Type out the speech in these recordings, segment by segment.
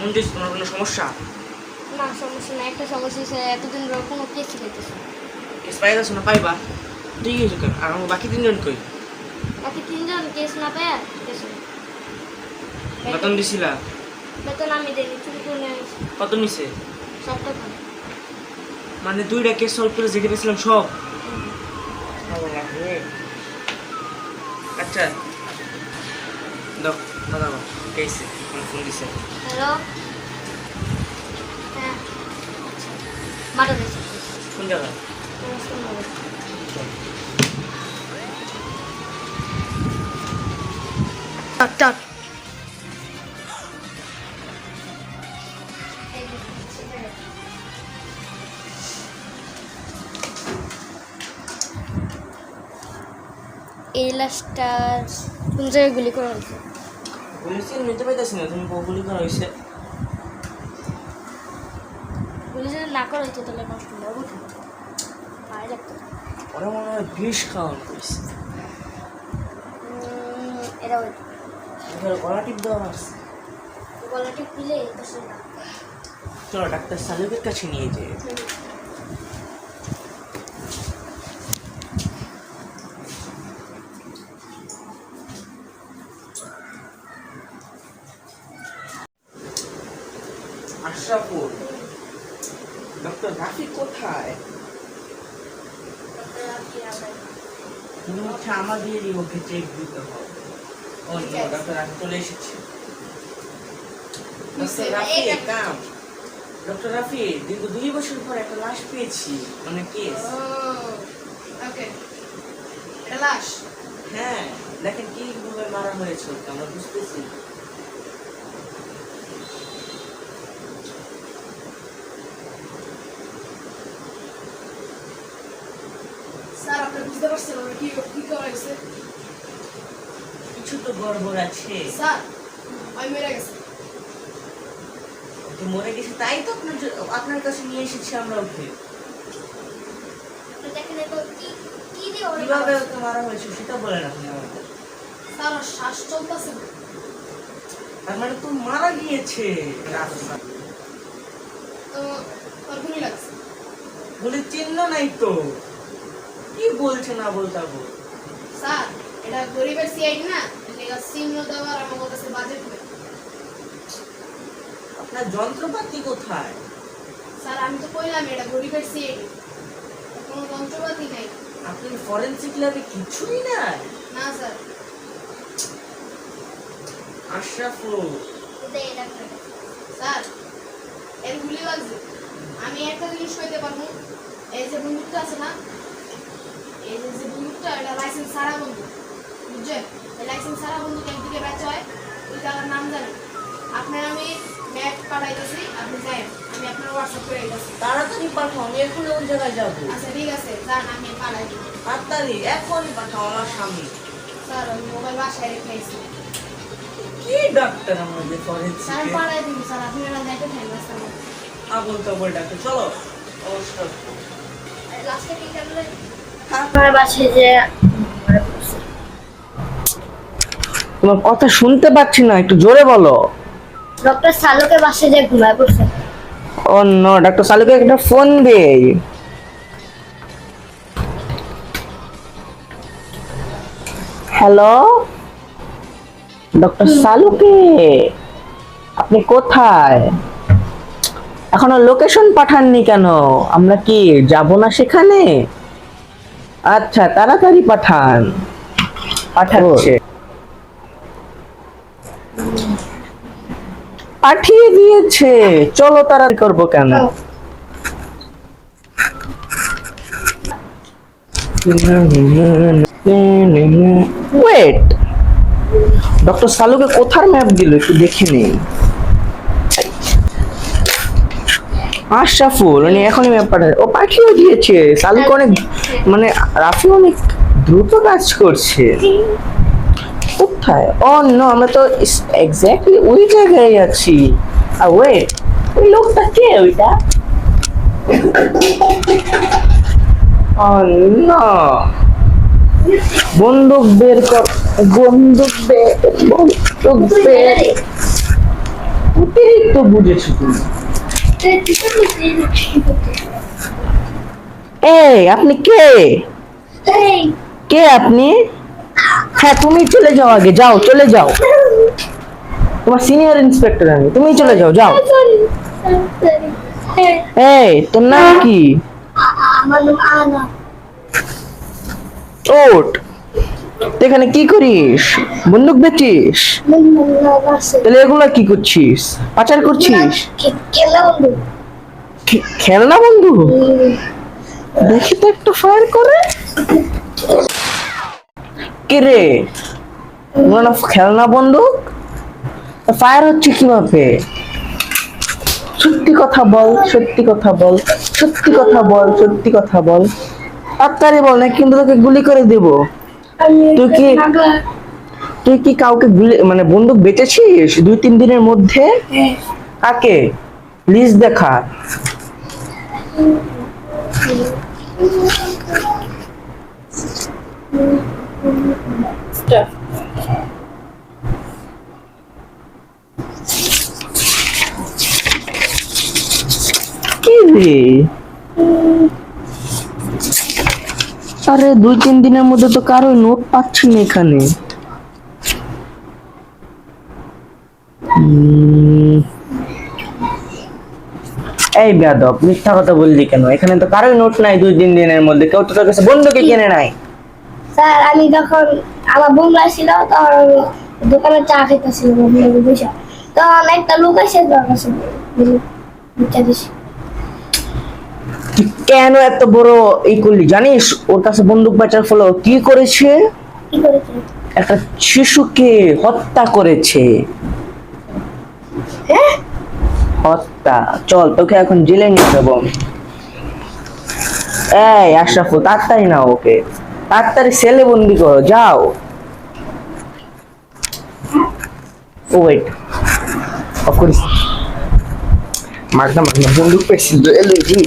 মঞ্জুস, তোমার কোনো সমস্যা? না সমস্যা না, একটা সমস্যা হচ্ছে এতদিন ধরে কোনো কেস পাইতেছে না। কেস পাই যাচ্ছ না? পাইবা ঠিক আছে কেন? আর আমার বাকি তিনজন কই? বাকি তিনজন কেস না পায় কেস বেতন দিছিলা? বেতন আমি দেয়নি, চুরি করে নিয়ে আসি। কত নিছে? সব টাকা মানে 2টা কেস সলভ করে যেতে পেয়েছিলাম সব। আচ্ছা দাও দাদা, কেসে আমার ফোন দিছে। হ্যালো, হ্যাঁ আচ্ছা মারা গেছে। কোন জায়গা? ডাক্তার এই লাশটার কোন জায়গায় গুলি করা হয়েছে? গুলি সিন নিতে পাইতেছি না, তুমি গুলি করা হয়েছে। গুলি যদি না করা হইতো তাহলে নষ্ট হবো কি পায়ে লাগতো। ওরা মনে হয় বিষ খাওয়ানো হয়েছে। এটা ওই গলা টিপ দেওয়া আছে। গলাটি পিলে তো সে না। চলো ডাক্তার সালুকের কাছে নিয়ে যাই। আশরাফুল, ডক্টর রাফি কোথায়? তুমি হচ্ছে আমাদেরই ওকে চেক দিতে হবে। ও নো, ডক্টর রাফি চলে এসেছে। ডক্টর রাফি কাম। ডক্টর রাফি, দীর্ঘ 2 বছর পর একটা লাশ পেয়েছি, মানে কেস। ওকে, এটা লাশ? হ্যাঁ, দেখেন কিভাবে মারা হয়েছে ওকে, আমরা বুঝতেছি। স্যার আপনি বুঝতে পারছেন ওরা কি কি করা হয়েছে? কিছু তো গড়বড় আছে। স্যার আমি মেরে গেছে। ওকে মরে গেছে, তাই তো আপনার কাছে নিয়ে এসেছি আমরা ওকে। দেখেন তো কি কি দিয়ে ওরা কিভাবে ওকে মারা হয়েছে সেটা বলেন আপনি আমাকে। স্যার ওর শ্বাস চলতেছে না। তার মানে তো মারা গিয়েছে। তো ওর গুলি লাগছে। বলে চিহ্ন নাই তো, কি বলছে না বলতে বল। স্যার এটা গরিবের সিআইডি না, এটা চিহ্ন দেওয়ার আমার কাছে বাজেট নেই। আপনার যন্ত্রপাতি কোথায়? স্যার আমি তো কইলাম এটা গরিবের সিআইডি, কোনো যন্ত্রপাতি নেই। আপনি ফরেনসিক ল্যাবে কিছুই নাই? না স্যার। আশরাফুল, দেয় ডাক্তার। স্যার এর গুলি লাগছে। আমি একটা জিনিস কইতে পারবো, এই যে বন্দুকটা আছে না, এই যে বন্দুকটা এটা লাইসেন্স ছাড়া বন্দুক, বুঝছেন? এই লাইসেন্স ছাড়া বন্দুক একদিকে বেচা হয়, ওই জায়গার নাম জানেন? আপনার আমি ম্যাপ পাঠাইতেছি, আপনি যাই, আমি আপনার হোয়াটসঅ্যাপ করে দিতেছি। তাড়াতাড়ি পাঠাও, আমি এখন ওই জায়গায় যাবো। আচ্ছা ঠিক আছে, যান আমি পাঠাই দিই। তাড়াতাড়ি এখনই পাঠাও আমার সামনে। স্যার আমি মোবাইল বাসায় রেখে এসেছি। কি ডাক্তার আমাদের স্যার ফরেনসিক? পাঠাই দিন স্যার, আপনারা যাইতে থাকেন রাস্তার মধ্যে। আবুল তাবুল ডাক্তার, চলো। অবশ্যই লাস্টে কি করলে আমার বাসায় যে তোমার কথা শুনতে পাচ্ছি না, একটু জোরে বলো। ডক্টর সালুকে বাসায় যে ঘুমায় পড়ছে। ও নো, ডাক্তার সালুকে একটা ফোন দেই। হ্যালো ডক্টর সালুকে, আপনি কোথায়? এখনো লোকেশন পাঠাননি কেন? আমরা কি যাব না সেখানে? আচ্ছা তাড়াতাড়ি পাঠান। পাঠাচ্ছে, পাঠিয়ে দিয়েছে, চলো তাড়াতাড়ি করবো কেন? ওয়েট, ডক্টর সালুকে কোথার ম্যাপ দিল একটু দেখে নেই। আশরাফুল উনি এখনই ম্যাপ পাঠায়, ও পাঠিয়ে দিয়েছে। সালুকে অনেক মানে রাফি অনেক দ্রুত কাজ করছে। কোথায়? ও নো, আমরা তো এক্স্যাক্টলি ওই জায়গায় আছি। আর ওয়েট, ওই লোকটা কে ওইটা? ও নো, বন্দুক বের কর, বন্দুক বের, বন্দুক বের। অতিরিক্ত বুঝেছো তুমি। এই আপনি কে? কে আপনি? হ্যাঁ তুমি চলে যাও, আগে যাও, চলে যাও। তোমার সিনিয়র ইন্সপেক্টর আমি, তুমি চলে যাও, যাও। এই তোর নাম কি? আমার নাম আনা। ওট, তুই এখানে কি করিস? বন্দুক বেচিস? তাহলে এগুলা কি করছিস? পাচার করছিস? খেলা বন্ধু। খেলনা বন্ধু? দেখি তো একটু ফায়ার করে। কে রে? খেলনা বন্দুক ফায়ার হচ্ছে কিভাবে? সত্যি কথা বল, সত্যি কথা বল, সত্যি কথা বল, সত্যি কথা বল, তাড়াতাড়ি বল, না কিন্তু তোকে গুলি করে দেব। তুই কি কাউকে গুলি মানে বন্দুক বেচেছিস 2-3 দিনের মধ্যে? কাকে? লিস্ট দেখা। কি রে? আরে 2-3 দিনের মধ্যে তো কারো নোট পাচ্ছি না এখানে। এই বেয়াদব, মিথ্যা কথা বললি কেন? এখানে তো কারোই নোট নাই 2-3 দিনের মধ্যে, কেউ তো তোর কাছে বন্ধুকে কিনে নাই। স্যার আমি যখন আমার বোন আসছিল তখন আমি দোকানে চা খেতেছিল বসে, তখন একটা লোক এসে তুই কেন এত বড় এই করলি জানিস? ওর কাছে বন্দুক বেচার ফলে ও কি করেছে? কি করেছে? একটা শিশুকে হত্যা করেছে। হ্যাঁ? হত্যা। চল তোকে এখন জেলে নিয়ে যাবো। এই আশরাফুল, তাড়াতাড়ি না ওকে, তাড়াতাড়ি সেলে বন্দি করো, যাও। ওয়েট অফ করিস। মাগনা মাগনা বন্দুক পেয়েছিল এলইডি।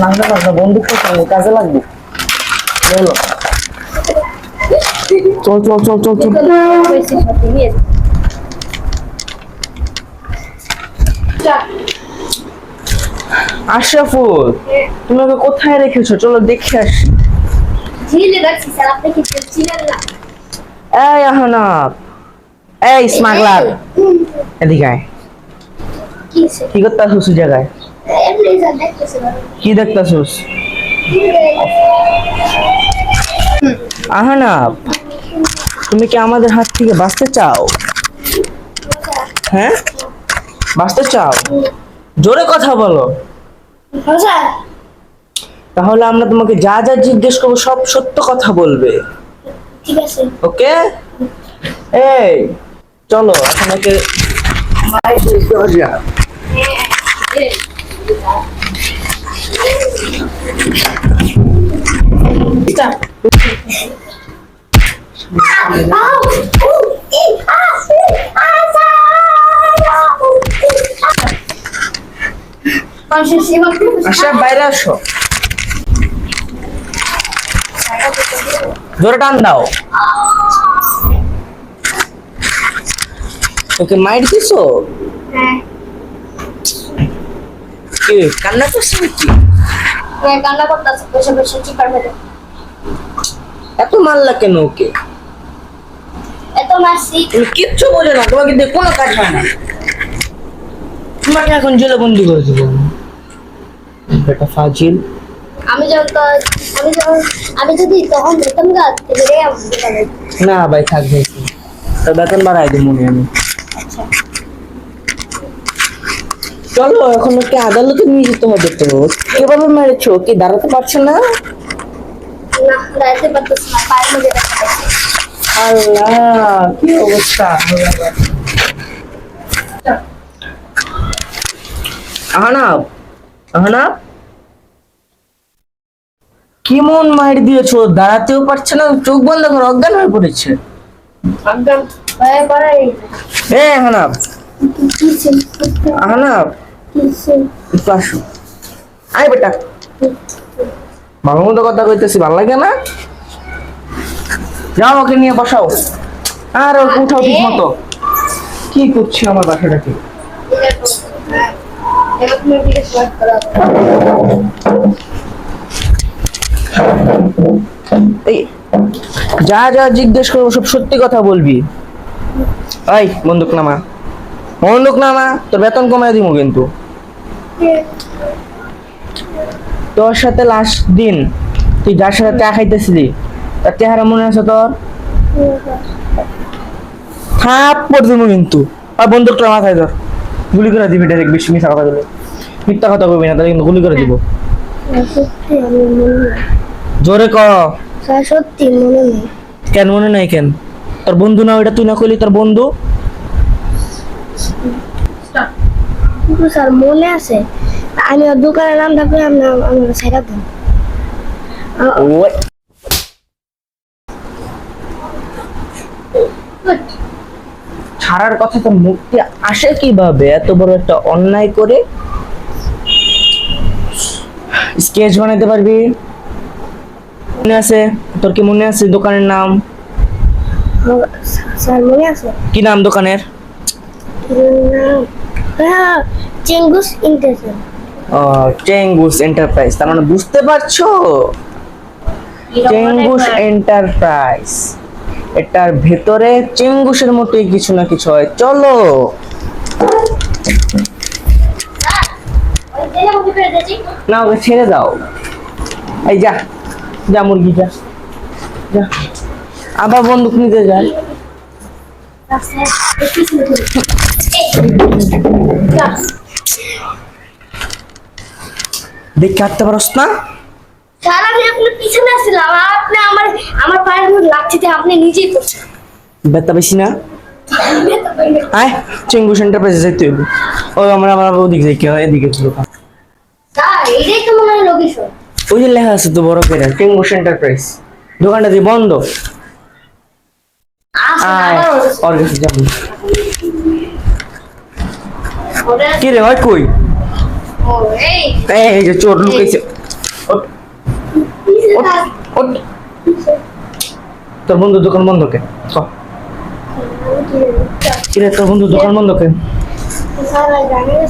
মাগনা মাগনা বন্দুক পেয়েছিল, কাজে লাগবে। চলো চল চল চল চল চল। আশরাফুল, তুমি ওকে কোথায় রেখেছো? চলো দেখে আসি। এই আহনাব, এই স্মাগলার, এদিকে আয়। কি করতেছিস ওই জায়গায়? কি দেখতেছিস? আহনাব, তুমি কি আমাদের হাত থেকে বাঁচতে চাও? হ্যাঁ, বাঁচতে চাও? জোরে কথা বলো। তাহলে আমরা তোমাকে যা যা জিজ্ঞেস করবো সব সত্য কথা বলবে। ঠিক আছে। ওকে? এই চলো এখন ওকে মাইর দেওয়া যাক। আচ্ছা বাইরে আসো, জোরে টান দাও। ওকে মাইর দিছো? কি কান্না করছো নাকি? কান্না করতেছে বসে বসে চিপার মেরে। এত মারলা কেন ওকে? এত মাসি তুমি কিচ্ছু বোঝো না, তোমাকে দিয়ে কোনো কাজ হয় না। তোমাকে এখন জেলে বন্দি করে দেবো। বেটা ফাজিল। আমি যদি তখন বেতন গাছ না ভাই থাক ভাই, তো বেতন বাড়াই দিব মনে আমি। চলো এখন ওকে আদালতে নিয়ে যেতে হবে। তো কিভাবে মেরেছো? কি দাঁড়াতে পারছে না? না দাঁড়াতে পারতেছি না, পায়ের মধ্যে ব্যথা পাচ্ছি। আল্লাহ কি অবস্থা! আহনাব, আহনাব, কি মন মাইর দিয়েছো? দাঁড়াতেও পারছে না, চোখ বন্ধ করে অজ্ঞান হয়ে পড়েছে। একদম পায়ে পড়াই। এ আহনাব, আহনাব, একটু আসো। আয় বেটা, ভালো মতো কথা কইতেছি, ভালো লাগে না? যাও ওকে নিয়ে বসাও, আর ওকে উঠাও ঠিক মতো। কি করছি আমার বাসাটা কি? এবার তুমি দিকে স্টার্ট করো। এই যা যা জিজ্ঞেস করবো সব সত্যি কথা বলবি। এই বন্দুক নামা, বন্দুক নামা, তোর বেতন কমায় দিব কিন্তু। তোর সাথে লাস্ট দিন তুই যার সাথে চা খাইতেছিলি তার চেহারা মনে আছে তোর? থাপ্পড় দিব কিন্তু। আর বন্দুকটা মাথায় ধর, গুলি করে দিবি ডাইরেক্ট। বেশি মিশা কথা বলে, মিথ্যা কথা কইবি না, তাহলে কিন্তু গুলি করে দিব। সত্যি আমি মনে নেই। জোরে ক। স্যার সত্যি মনে নেই। কেন মনে নাই কেন? তোর বন্ধু না ওইটা, তুই না কইলি তোর বন্ধু? কিন্তু স্যার মনে আছে, আমি ওর দোকানের নামটা করে আমরা ছেড়া দিন। ওই ছাড়ার কথা তো মুক্তি আসে কিভাবে? এত বড় একটা অন্যায় করে স্কেচ বানাইতে পারবি? মনে আছে তোর? কি মনে আছে দোকানের নাম? স্যার মনে আছে? কি নাম দোকানের? হ্যাঁ, চেঙ্গুস ইন্টারন্যাশনাল। চেঙ্গুস এন্টারপ্রাইজ। তার মানে বুঝতে পারছো, চেঙ্গুস এন্টারপ্রাইজ, এটার ভেতরে চেঙ্গুসের মতোই কিছু না কিছু হয়। চলো না, ওকে ছেড়ে দাও। এই যা যা মুরগি, যা যা। আবার বন্দুক নিতে যায়। দেখ কাটতে পারস না? স্যার আমি আপনার পিছনে আসছিলাম, আপনি আমার পায়ের মধ্যে লাগছে, আপনি নিজেই করছেন। ব্যথা বেশি না? আয় চেঙ্গুস এন্টারপ্রাইজে যাইতে হইব। ও আমরা আমরা ওদিকে যাই, কেউ এদিকে ছিল। স্যার এইটাই তো মনে হয় লোকেশন। ওই যে লেখা আছে তো বড় করে চেঙ্গুস এন্টারপ্রাইজ। দোকানটা দিয়ে বন্ধ। আয় ওর কাছে যাবো। কি রে হয় কই? এই যে চোর লুকাইছে। ওঠ, ওঠ, ওঠ। তোর বন্ধু দোকান বন্ধ কে? ক। কি রে তোর বন্ধু দোকান বন্ধ কে? স্যার জানি না।